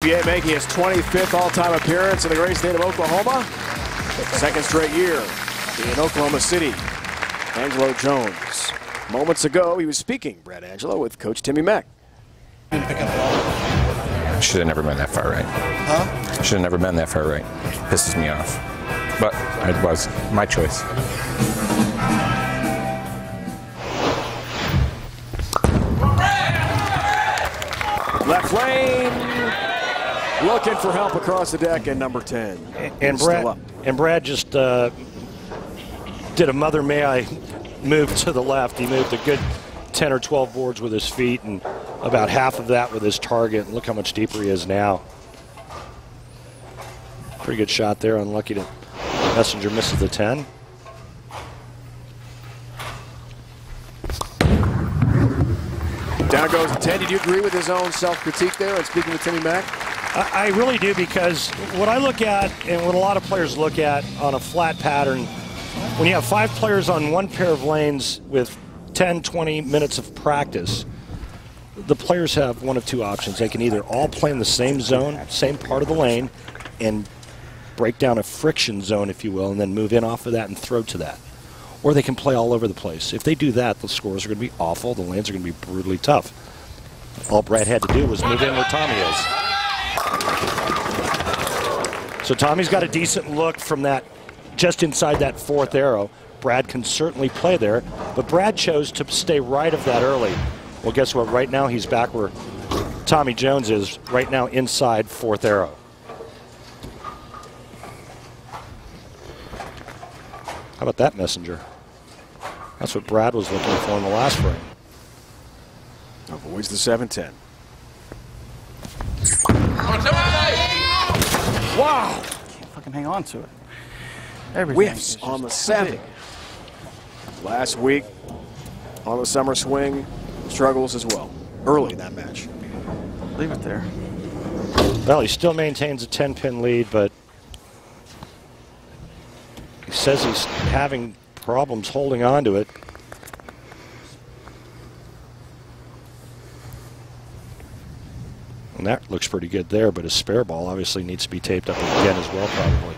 PBA making his 25th all-time appearance in the great state of Oklahoma. Second straight year in Oklahoma City. Angelo Jones. Moments ago, he was speaking, Brad Angelo, with Coach Timmy Mack. Should have never been that far right. Huh? Should have never been that far right. Pisses me off. But it was my choice. Left lane. Looking for help across the deck at number 10. And Brad just did a Mother May I move to the left. He moved a good 10 or 12 boards with his feet and about half of that with his target. And look how much deeper he is now. Pretty good shot there. Unlucky to Messenger misses the 10. Down goes the 10. Did you agree with his own self-critique there and speaking with Timmy Mack? I really do, because what I look at and what a lot of players look at on a flat pattern, when you have 5 players on one pair of lanes with 10, 20 minutes of practice, the players have one of two options. They can either all play in the same zone, same part of the lane, and break down a friction zone, if you will, and then move in off of that and throw to that. Or they can play all over the place. If they do that, the scores are going to be awful. The lanes are going to be brutally tough. All Brad had to do was move in where Tommy is. So Tommy's got a decent look from that, just inside that 4th arrow. Brad can certainly play there, but Brad chose to stay right of that early. Well, guess what? Right now he's back where Tommy Jones is, right now inside 4th arrow. How about that, Messenger? That's what Brad was looking for in the last frame. Avoids the 7-10. Wow! Can't fucking hang on to it. Everything Whiffs on the 7. Last week on the summer swing, struggles as well. Early in that match. Leave it there. Well, he still maintains a 10-pin lead, but he says he's having problems holding on to it. And that looks pretty good there, but his spare ball obviously needs to be taped up again as well, probably.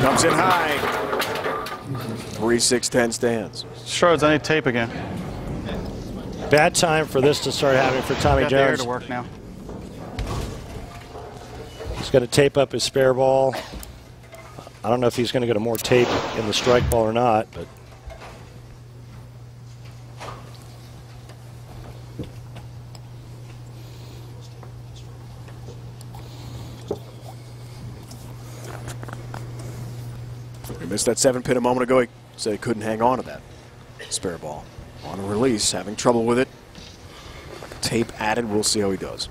Comes in high. 3-6-10 stands. Schroeds, I need tape again. Bad time for this to start happening for Tommy Got the air Jones. to work now. He's got to tape up his spare ball. I don't know if he's going to get more tape in the strike ball or not, but He missed that 7-pin a moment ago. He said he couldn't hang on to that spare ball. On a release, having trouble with it. Tape added. We'll see how he does.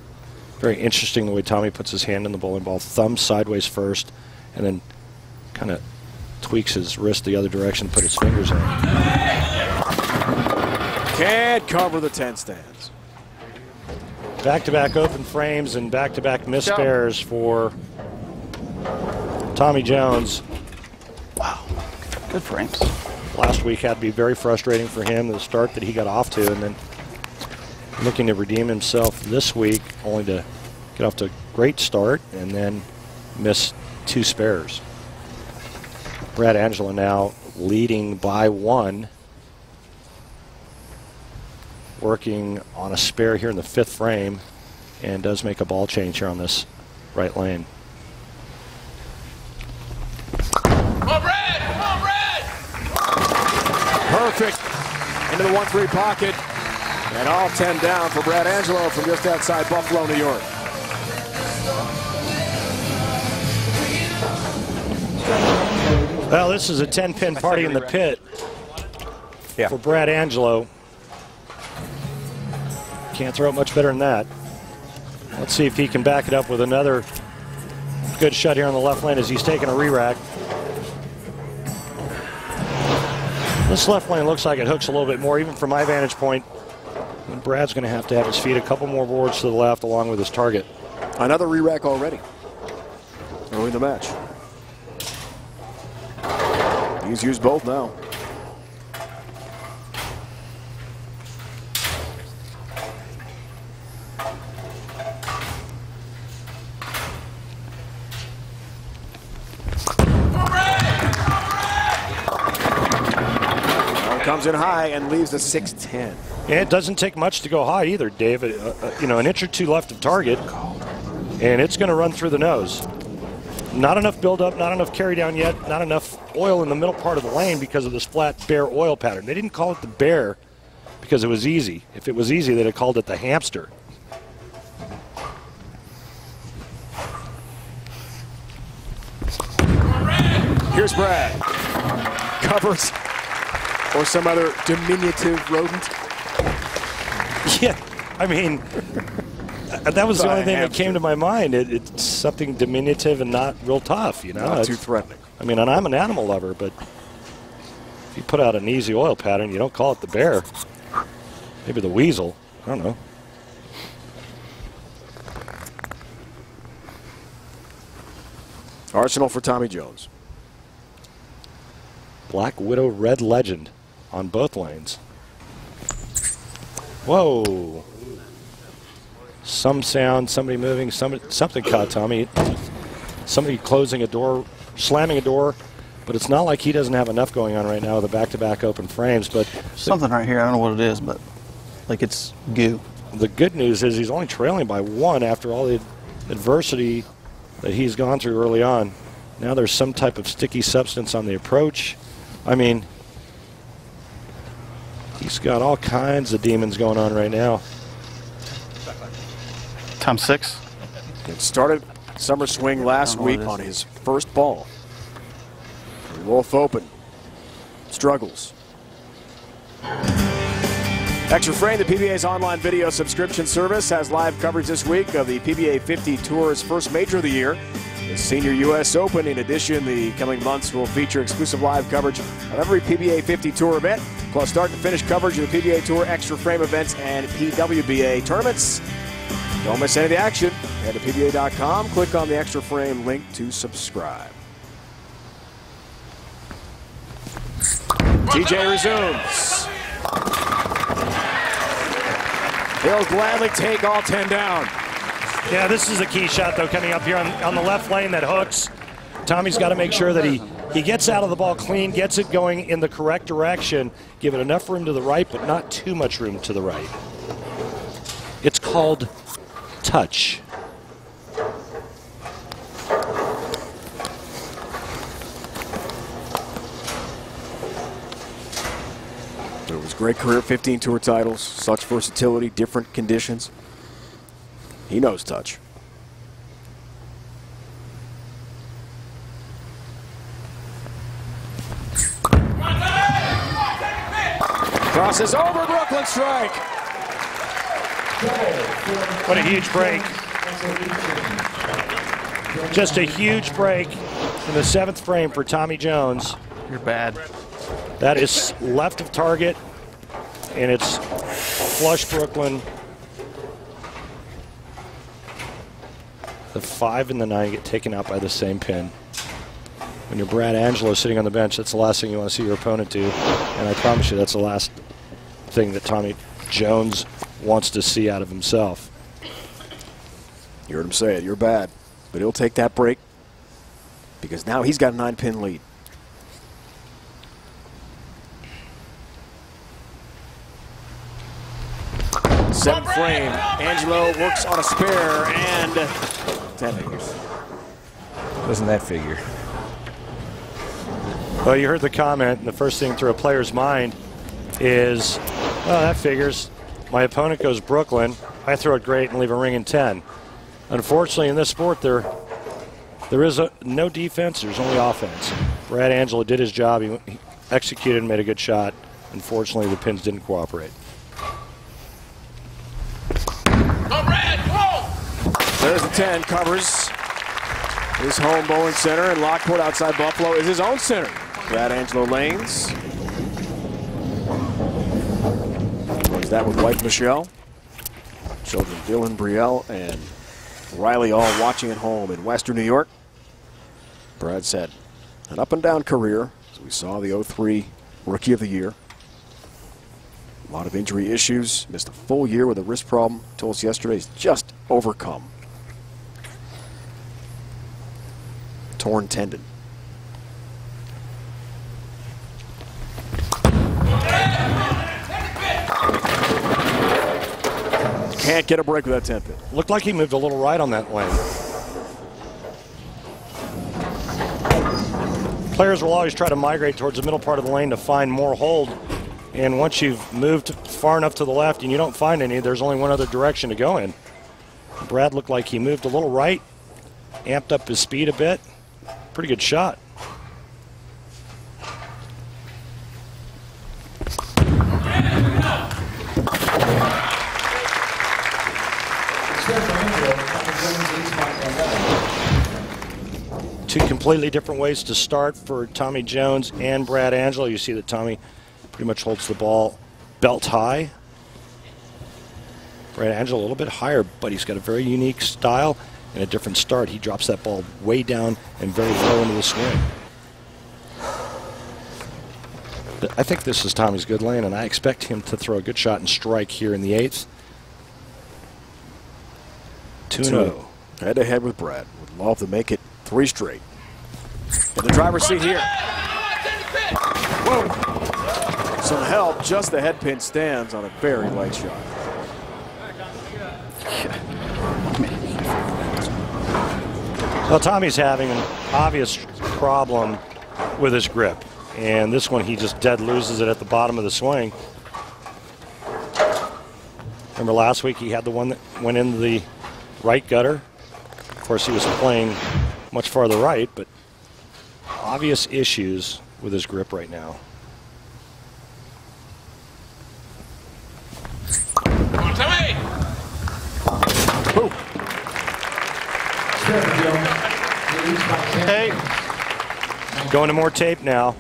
very interesting the way Tommy puts his hand in the bowling ball. Thumb sideways first, and then kind of tweaks his wrist the other direction, put his fingers in. Can't cover the 10 stands. Back-to-back open frames and back-to-back missed spares for Tommy Jones. Wow, good frames. Last week had to be very frustrating for him, the start that he got off to, and then looking to redeem himself this week, only to get off to a great start and then miss 2 spares. Brad Angelo now leading by 1. Working on a spare here in the 5th frame, and does make a ball change here on this right lane. Come on, Brad! Come on, Brad! Perfect. Into the 1-3 pocket. And all 10 down for Brad Angelo from just outside Buffalo, New York. Well, this is a 10-pin party in the pit for Brad Angelo. Can't throw it much better than that. Let's see if he can back it up with another good shot here on the left lane as he's taking a re-rack. This left lane looks like it hooks a little bit more, even from my vantage point. And Brad's going to have his feet a couple more boards to the left along with his target. Another re-rack already. Early in the match. He's used both now. Comes in high and leaves a 6-10. And it doesn't take much to go high either, Dave. You know, an inch or two left of target, and it's going to run through the nose. Not enough buildup, not enough carry down yet, not enough oil in the middle part of the lane because of this flat bear oil pattern. They didn't call it the bear because it was easy. If it was easy, they'd have called it the hamster. Here's Brad. Covers or some other diminutive rodent. Yeah, I mean, that was the only thing that hamster. came to my mind. It's something diminutive and not real tough, you know. Not too threatening. I mean, and I'm an animal lover, but if you put out an easy oil pattern, you don't call it the bear. Maybe the weasel. I don't know. Arsenal for Tommy Jones. Black Widow Red Legend on both lanes. Whoa. Some sound, somebody moving, something caught Tommy. Somebody closing a door, slamming a door, but it's not like he doesn't have enough going on right now with the back-to-back open frames. But Something right here, I don't know what it is, but like it's goo. the good news is he's only trailing by one after all the adversity that he's gone through early on. Now there's some type of sticky substance on the approach. I mean, he's got all kinds of demons going on right now. Time 6. It started summer swing last week on his first ball. Wolf Open. Struggles. Extra Frame, the PBA's online video subscription service, has live coverage this week of the PBA 50 Tour's first major of the year, the Senior U.S. Open. In addition, the coming months will feature exclusive live coverage of every PBA 50 Tour event, plus start to finish coverage of the PBA Tour Extra Frame events and PWBA tournaments. Don't miss any of the action. Head to PBA.com, click on the Extra Frame link to subscribe. TJ resumes. He'll gladly take all 10 down. Yeah, this is a key shot, though, coming up here on the left lane that hooks. Tommy's got to make sure that he gets out of the ball clean, gets it going in the correct direction, give it enough room to the right, but not too much room to the right. It's called touch. It was a great career, 15 tour titles, such versatility, different conditions. He knows touch. Crosses over, Brooklyn strike. What a huge break. Just a huge break in the 7th frame for Tommy Jones. You're bad. That is left of target, and it's flush Brooklyn. The 5 and the 9 get taken out by the same pin. When you're Brad Angelo sitting on the bench, that's the last thing you want to see your opponent do. And I promise you that's the last thing that Tommy Jones wants to see out of himself. You heard him say it, you're bad. But he'll take that break because now he's got a 9-pin lead. Seventh frame. Angelo works on a spare and 10 figures. Doesn't that figure? Well, you heard the comment, and the first thing through a player's mind is, oh, that figures. My opponent goes Brooklyn. I throw it great and leave a ring in 10. Unfortunately, in this sport, there is no defense. There's only offense. Brad Angelo did his job. He executed and made a good shot. Unfortunately, the pins didn't cooperate. There's the 10, covers his home bowling center, and Lockport outside Buffalo is his own center. Brad Angelo lanes. Runs that with wife Michelle. Children Dylan, Brielle, and Riley all watching at home in Western New York. Brad said, an up and down career, as we saw the 03 Rookie of the Year. A lot of injury issues, missed a full year with a wrist problem. Told us yesterday he's just overcome. Torn tendon. Can't get a break with that 10 pin. Looked like he moved a little right on that lane. Players will always try to migrate towards the middle part of the lane to find more hold. And once you've moved far enough to the left and you don't find any, there's only one other direction to go in. Brad looked like he moved a little right, amped up his speed a bit. Pretty good shot. Two completely different ways to start for Tommy Jones and Brad Angelo. You see that Tommy pretty much holds the ball belt high. Brad Angelo a little bit higher, but he's got a very unique style and a different start. He drops that ball way down and very low into the swing. I think this is Tommy's good lane, and I expect him to throw a good shot and strike here in the 8th. 2-0. Head-to-head with Brad. Would love to make it 3 straight. In the driver's seat here. Whoa! Some help. Just the head pin stands on a very light shot. Well, Tommy's having an obvious problem with his grip. And this one, he just dead loses it at the bottom of the swing. Remember last week he had the one that went into the right gutter. Of course, he was playing much farther right, but obvious issues with his grip right now. Boom. Hey. Going to more tape now.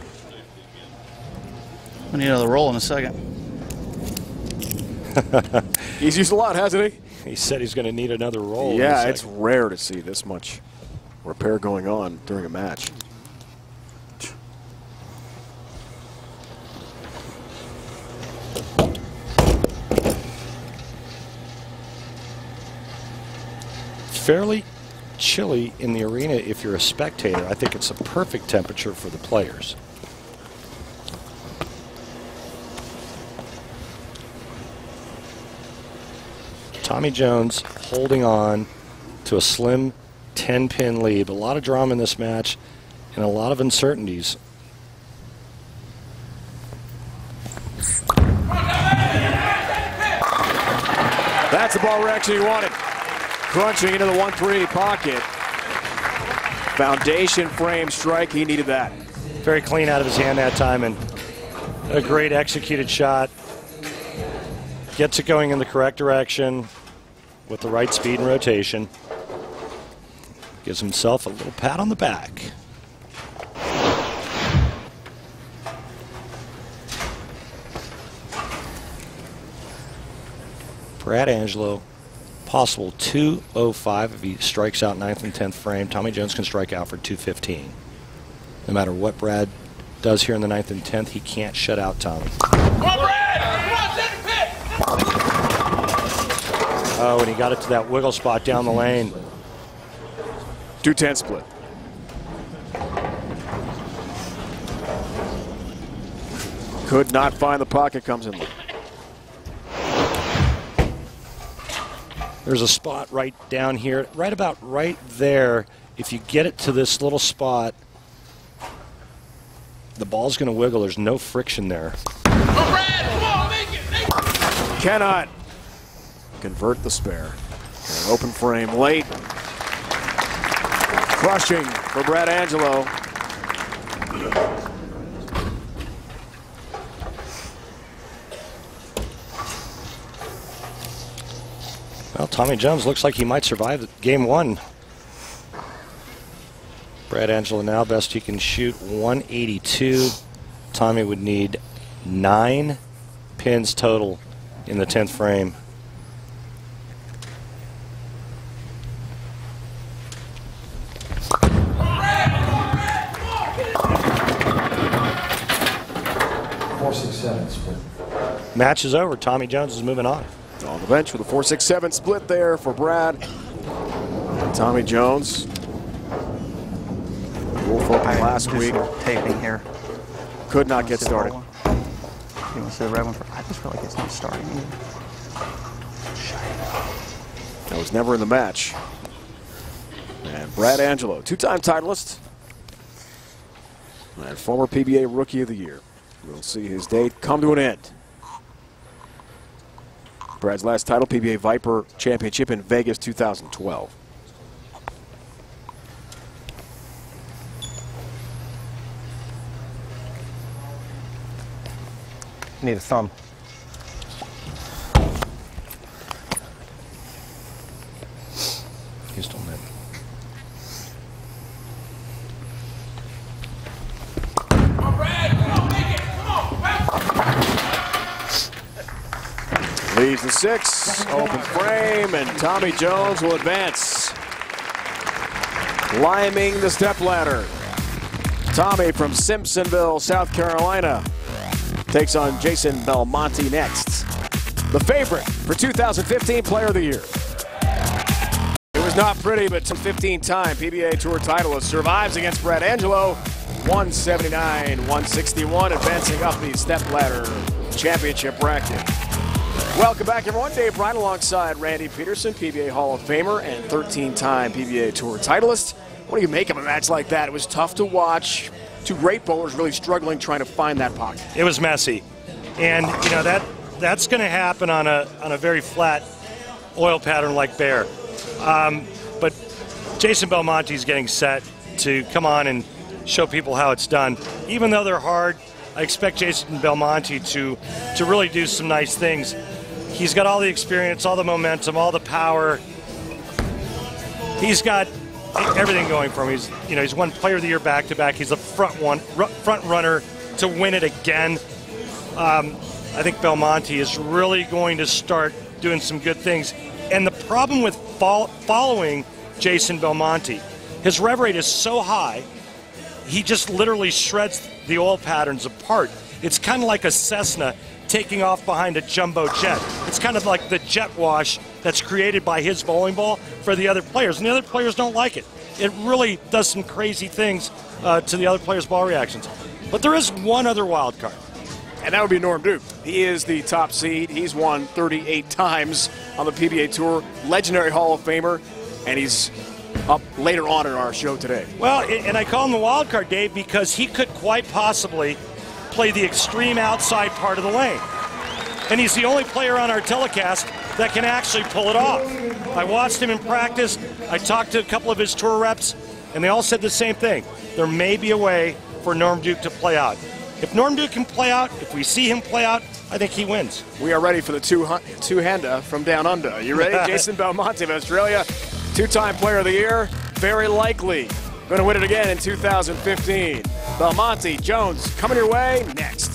We need another roll in a second. He's used a lot, hasn't he? He said he's going to need another roll. Yeah, it's rare to see this much repair going on during a match. Fairly chilly in the arena if you're a spectator. I think it's a perfect temperature for the players. Tommy Jones holding on to a slim 10-pin lead. A lot of drama in this match and a lot of uncertainties. That's the ball reaction he wanted. Crunching into the 1-3 pocket. Foundation frame strike, he needed that. Very clean out of his hand that time, and a great executed shot. Gets it going in the correct direction with the right speed and rotation. Gives himself a little pat on the back. Brad Angelo, possible 205 if he strikes out 9th and 10th frame. Tommy Jones can strike out for 215. No matter what Brad does here in the 9th and 10th, he can't shut out Tommy. Come on, Brad! Come on, take the pit! Oh, and he got it to that wiggle spot down the lane. 2-10 split. Could not find the pocket, comes in. There's a spot right down here, right about right there. If you get it to this little spot, the ball's going to wiggle. There's no friction there. Come on, Brad! Come on, make it! Make it! Cannot convert the spare. An open frame late. Crushing for Brad Angelo. Well, Tommy Jones looks like he might survive game 1. Brad Angelo now best he can shoot 182. Tommy would need 9 pins total in the 10th frame. Match is over. Tommy Jones is moving on. On the bench with a 4-6-7 split there for Brad. And Tommy Jones. Wolf open last week. Taping here. Could not get started. You want to see the red one? I just feel like it's not starting either. That was never in the match. And Brad Angelo, two-time titleist and former PBA Rookie of the Year. We'll see his day come to an end. Brad's last title, PBA Viper Championship in Vegas 2012. Need a thumb. He's still net. Come on, Brad. Come on, make it. Come on. Leads the 6, open frame, and Tommy Jones will advance. Climbing the stepladder. Tommy from Simpsonville, South Carolina, takes on Jason Belmonte next. The favorite for 2015 Player of the Year. It was not pretty, but some 15-time PBA Tour titleist survives against Brad Angelo. 179-161, advancing up the stepladder championship bracket. Welcome back, everyone. Dave Bryant alongside Randy Peterson, PBA Hall of Famer and 13-time PBA Tour titleist. What do you make of a match like that? It was tough to watch. Two great bowlers really struggling trying to find that pocket. It was messy, and you know that's going to happen on a very flat oil pattern like Bear. But Jason Belmonte's getting set to come on and show people how it's done. Even though they're hard, I expect Jason Belmonte to really do some nice things. He's got all the experience, all the momentum, all the power. He's got everything going for him. He's won Player of the Year back-to-back. He's a front runner to win it again. I think Belmonte is really going to start doing some good things. And the problem with following Jason Belmonte, his rev rate is so high, he just literally shreds the oil patterns apart. It's kind of like a Cessna taking off behind a jumbo jet. It's kind of like the jet wash that's created by his bowling ball for the other players, and the other players don't like it. It really does some crazy things to the other players' ball reactions. But there is one other wild card. And that would be Norm Duke. He is the top seed. He's won 38 times on the PBA Tour, legendary Hall of Famer, and he's up later on in our show today. Well, and I call him the wild card, Dave, because he could quite possibly play the extreme outside part of the lane. And he's the only player on our telecast that can actually pull it off. I watched him in practice. I talked to a couple of his tour reps, and they all said the same thing. There may be a way for Norm Duke to play out. If Norm Duke can play out, if we see him play out, I think he wins. We are ready for the two-hander from down under. You ready? Jason Belmonte of Australia, two-time Player of the Year, very likely going to win it again in 2015. Belmonte, Jones, coming your way next.